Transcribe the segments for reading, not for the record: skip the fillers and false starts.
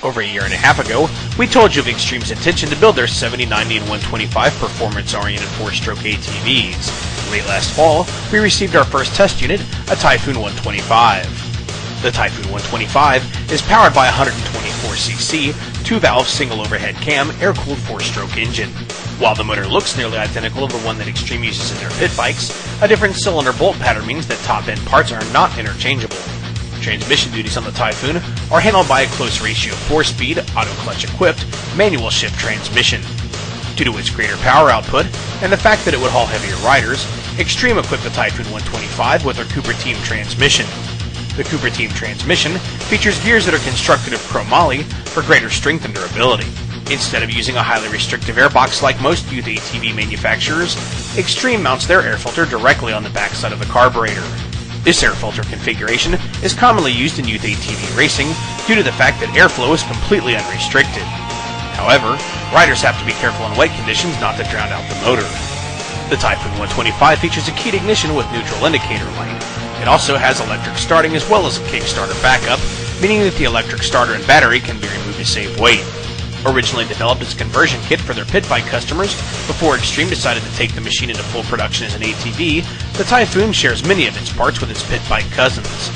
Over a year and a half ago, we told you of Xtreme's intention to build their 70, 90, and 125 performance-oriented 4-stroke ATVs. Late last fall, we received our first test unit, a Typhoon 125. The Typhoon 125 is powered by a 124cc, 2-valve single overhead cam, air-cooled 4-stroke engine. While the motor looks nearly identical to the one that Xtreme uses in their pit bikes, a different cylinder bolt pattern means that top-end parts are not interchangeable. Transmission duties on the Typhoon are handled by a close ratio 4-speed, auto-clutch equipped, manual shift transmission. Due to its greater power output, and the fact that it would haul heavier riders, Xtreme equipped the Typhoon 125 with their Cooper Team transmission. The Cooper Team transmission features gears that are constructed of chromoly for greater strength and durability. Instead of using a highly restrictive airbox like most youth ATV manufacturers, Xtreme mounts their air filter directly on the backside of the carburetor. This air filter configuration is commonly used in youth ATV racing due to the fact that airflow is completely unrestricted. However, riders have to be careful in wet conditions not to drown out the motor. The Typhoon 125 features a keyed ignition with neutral indicator light. It also has electric starting as well as a Kickstarter backup, meaning that the electric starter and battery can be removed to save weight. Originally developed as a conversion kit for their pit bike customers, before Xtreme decided to take the machine into full production as an ATV, the Typhoon shares many of its parts with its pit bike cousins.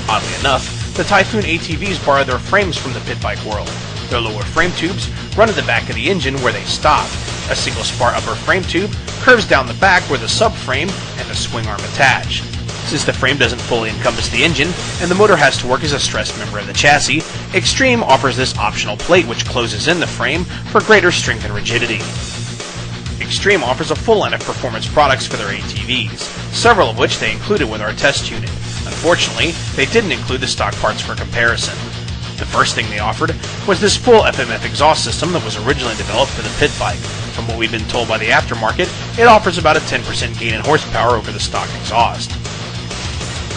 Oddly enough, the Typhoon ATVs borrow their frames from the pit bike world. Their lower frame tubes run at the back of the engine where they stop. A single spar upper frame tube curves down the back where the subframe and the swing arm attach. Since the frame doesn't fully encompass the engine, and the motor has to work as a stressed member of the chassis, Xtreme offers this optional plate which closes in the frame for greater strength and rigidity. Xtreme offers a full line of performance products for their ATVs, several of which they included with our test unit. Unfortunately, they didn't include the stock parts for comparison. The first thing they offered was this full FMF exhaust system that was originally developed for the pit bike. From what we've been told by the aftermarket, it offers about a 10% gain in horsepower over the stock exhaust.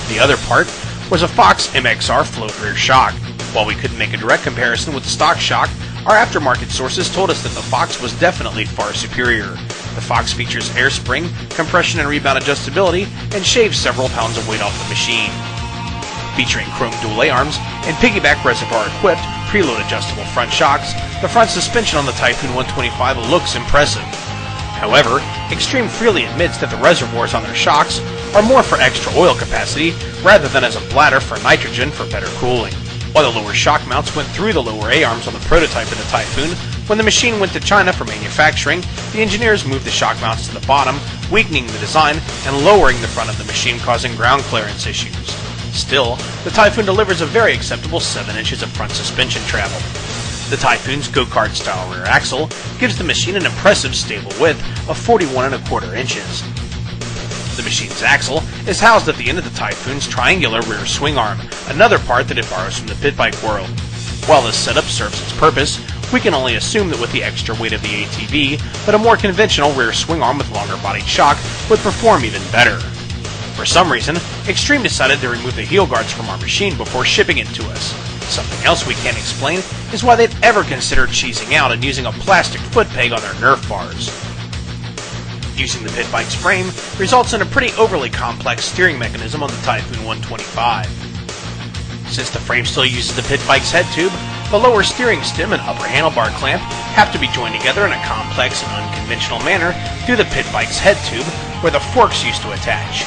The other part was a Fox Mxr Floater Shock. While we couldn't make a direct comparison with the stock shock, our aftermarket sources told us that the Fox was definitely far superior. The Fox features air spring, compression and rebound adjustability, and shaves several pounds of weight off the machine. Featuring chrome dual A-arms and piggyback reservoir-equipped, preload adjustable front shocks, the front suspension on the Typhoon 125 looks impressive. However, Xtreme freely admits that the reservoirs on their shocks are more for extra oil capacity rather than as a bladder for nitrogen for better cooling. While the lower shock mounts went through the lower A-arms on the prototype of the Typhoon, when the machine went to China for manufacturing, the engineers moved the shock mounts to the bottom, weakening the design and lowering the front of the machine, causing ground clearance issues. Still, the Typhoon delivers a very acceptable 7 inches of front suspension travel. The Typhoon's go-kart style rear axle gives the machine an impressive stable width of 41¼ inches. The machine's axle is housed at the end of the Typhoon's triangular rear swing arm, another part that it borrows from the pit bike world. While this setup serves its purpose, we can only assume that with the extra weight of the ATV, that a more conventional rear swing arm with longer bodied shock would perform even better. For some reason, Xtreme decided to remove the heel guards from our machine before shipping it to us. Something else we can't explain is why they'd ever considered cheesing out and using a plastic foot peg on their Nerf bars. Using the pit bike's frame results in a pretty overly complex steering mechanism on the Typhoon 125. Since the frame still uses the pit bike's head tube, the lower steering stem and upper handlebar clamp have to be joined together in a complex and unconventional manner through the pit bike's head tube where the forks used to attach.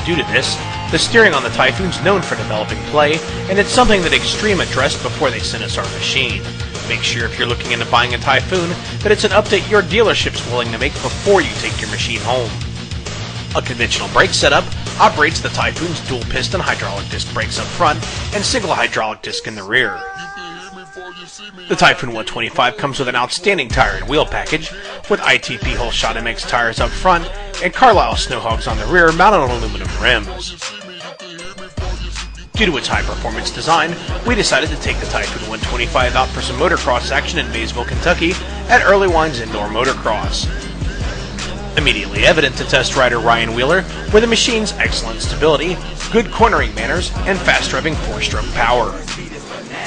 Due to this, the steering on the Typhoon's known for developing play, and it's something that Xtreme addressed before they sent us our machine. Make sure if you're looking into buying a Typhoon that it's an update your dealership's willing to make before you take your machine home. A conventional brake setup operates the Typhoon's dual piston hydraulic disc brakes up front and single hydraulic disc in the rear. The Typhoon 125 comes with an outstanding tire and wheel package, with ITP Whole Shot MX tires up front and Carlisle Snowhogs on the rear mounted on aluminum rims. Due to its high-performance design, we decided to take the Typhoon 125 out for some motocross action in Maysville, Kentucky at Early Wine's Indoor Motocross. Immediately evident to test rider Ryan Wheeler were the machine's excellent stability, good cornering manners, and fast-revving 4-stroke power.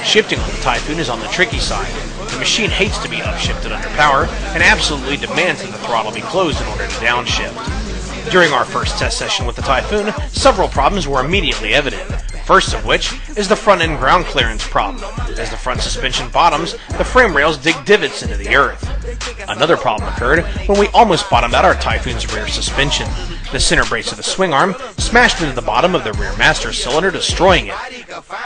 Shifting on the Typhoon is on the tricky side. The machine hates to be upshifted under power and absolutely demands that the throttle be closed in order to downshift. During our first test session with the Typhoon, several problems were immediately evident. first of which is the front end ground clearance problem. As the front suspension bottoms, the frame rails dig divots into the earth. Another problem occurred when we almost bottomed out our Typhoon's rear suspension. The center brace of the swing arm smashed into the bottom of the rear master cylinder, destroying it.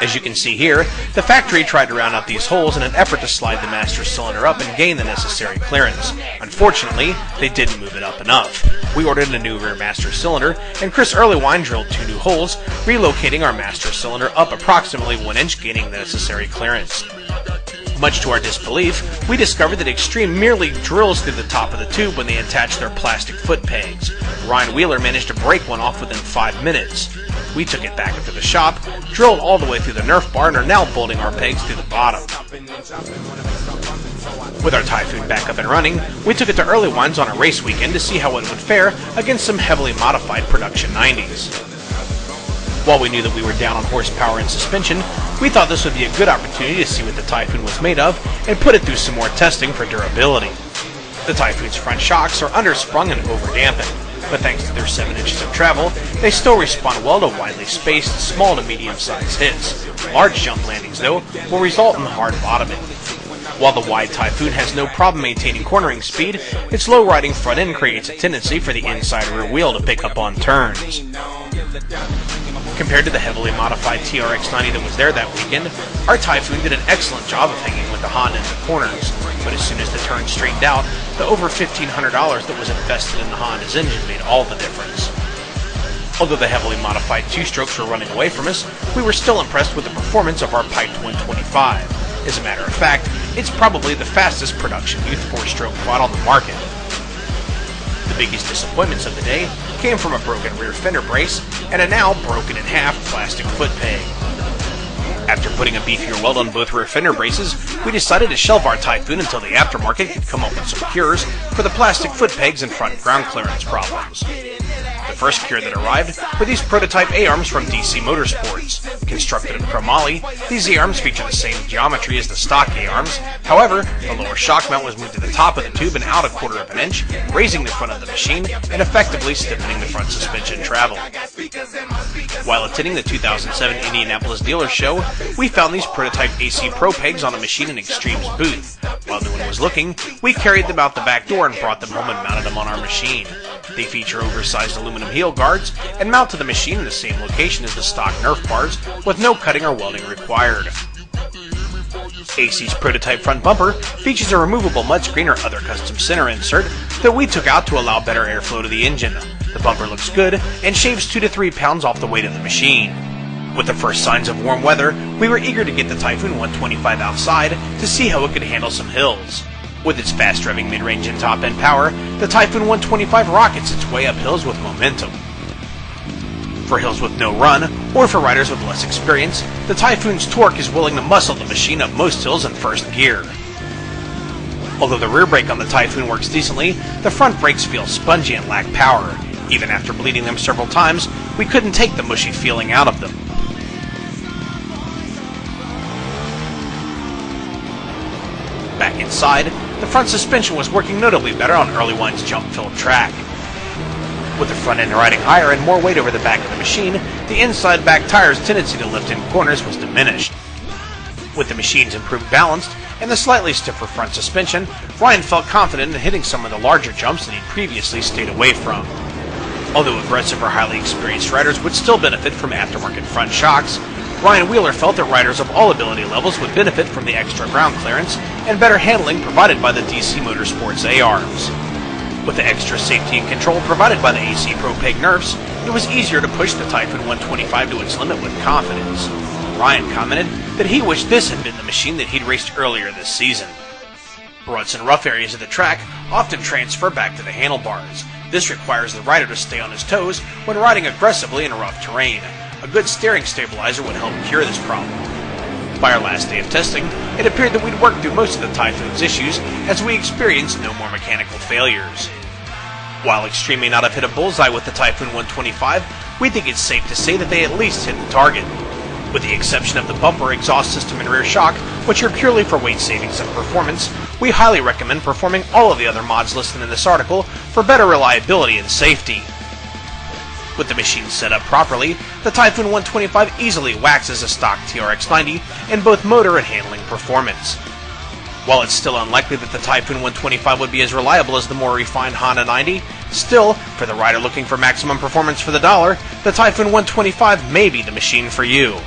As you can see here, the factory tried to round out these holes in an effort to slide the master cylinder up and gain the necessary clearance. Unfortunately, they didn't move it up enough. We ordered a new rear master cylinder, and Chris Earlywine drilled 2 new holes, relocating our master cylinder up approximately 1 inch, gaining the necessary clearance. Much to our disbelief, we discovered that Xtreme merely drills through the top of the tube when they attach their plastic foot pegs. Ryan Wheeler managed to break one off within 5 minutes. We took it back into the shop, drilled all the way through the Nerf bar, and are now bolting our pegs through the bottom. With our Typhoon back up and running, we took it to Earlywine's on a race weekend to see how it would fare against some heavily modified production 90s. While we knew that we were down on horsepower and suspension, we thought this would be a good opportunity to see what the Typhoon was made of and put it through some more testing for durability. The Typhoon's front shocks are undersprung and over-dampened, but thanks to their 7 inches of travel, they still respond well to widely spaced, small to medium-sized hits. Large jump landings, though, will result in hard bottoming. While the wide Typhoon has no problem maintaining cornering speed, its low-riding front end creates a tendency for the inside rear wheel to pick up on turns. Compared to the heavily modified TRX-90 that was there that weekend, our Typhoon did an excellent job of hanging with the Honda in the corners, but as soon as the turn straightened out, the over $1,500 that was invested in the Honda's engine made all the difference. Although the heavily modified 2-strokes were running away from us, we were still impressed with the performance of our piped 125. As a matter of fact, it's probably the fastest production youth 4-stroke quad on the market. The biggest disappointments of the day came from a broken rear fender brace and a now broken in half plastic foot peg. After putting a beefier weld on both rear fender braces, we decided to shelve our Typhoon until the aftermarket could come up with some cures for the plastic foot pegs and front ground clearance problems. The first cure that arrived were these prototype A-arms from DC Motorsports. Constructed in chromoly, these A-arms feature the same geometry as the stock A-arms. However, the lower shock mount was moved to the top of the tube and out 1/4 of an inch, raising the front of the machine and effectively stiffening the front suspension travel. While attending the 2007 Indianapolis Dealer Show, we found these prototype AC Pro pegs on a machine in Xtreme's booth. While no one was looking, we carried them out the back door and brought them home and mounted them on our machine. They feature oversized aluminum heel guards and mount to the machine in the same location as the stock Nerf bars, with no cutting or welding required. AC's prototype front bumper features a removable mudschreen or other custom center insert that we took out to allow better airflow to the engine. The bumper looks good and shaves 2 to 3 pounds off the weight of the machine. With the first signs of warm weather, we were eager to get the Typhoon 125 outside to see how it could handle some hills. With its fast-revving mid-range and top-end power, the Typhoon 125 rockets its way up hills with momentum. For hills with no run, or for riders with less experience, the Typhoon's torque is willing to muscle the machine up most hills in first gear. Although the rear brake on the Typhoon works decently, the front brakes feel spongy and lack power. Even after bleeding them several times, we couldn't take the mushy feeling out of them. Back inside, the front suspension was working notably better on Earlywine's jump-filled track. With the front end riding higher and more weight over the back of the machine, the inside back tire's tendency to lift in corners was diminished. With the machine's improved balance and the slightly stiffer front suspension, Ryan felt confident in hitting some of the larger jumps that he'd previously stayed away from. Although aggressive or highly experienced riders would still benefit from aftermarket front shocks, Ryan Wheeler felt that riders of all ability levels would benefit from the extra ground clearance and better handling provided by the DC Motorsports A-arms. With the extra safety and control provided by the AC Pro Peg Nerfs, it was easier to push the Typhoon 125 to its limit with confidence. Ryan commented that he wished this had been the machine that he'd raced earlier this season. Ruts and rough areas of the track often transfer back to the handlebars. This requires the rider to stay on his toes when riding aggressively in rough terrain. A good steering stabilizer would help cure this problem. By our last day of testing, it appeared that we'd worked through most of the Typhoon's issues as we experienced no more mechanical failures. While Xtreme may not have hit a bullseye with the Typhoon 125, we think it's safe to say that they at least hit the target. With the exception of the bumper, exhaust system, and rear shock, which are purely for weight savings and performance, we highly recommend performing all of the other mods listed in this article for better reliability and safety. With the machine set up properly, the Typhoon 125 easily waxes a stock TRX 90 in both motor and handling performance. While it's still unlikely that the Typhoon 125 would be as reliable as the more refined Honda 90, still, for the rider looking for maximum performance for the dollar, the Typhoon 125 may be the machine for you.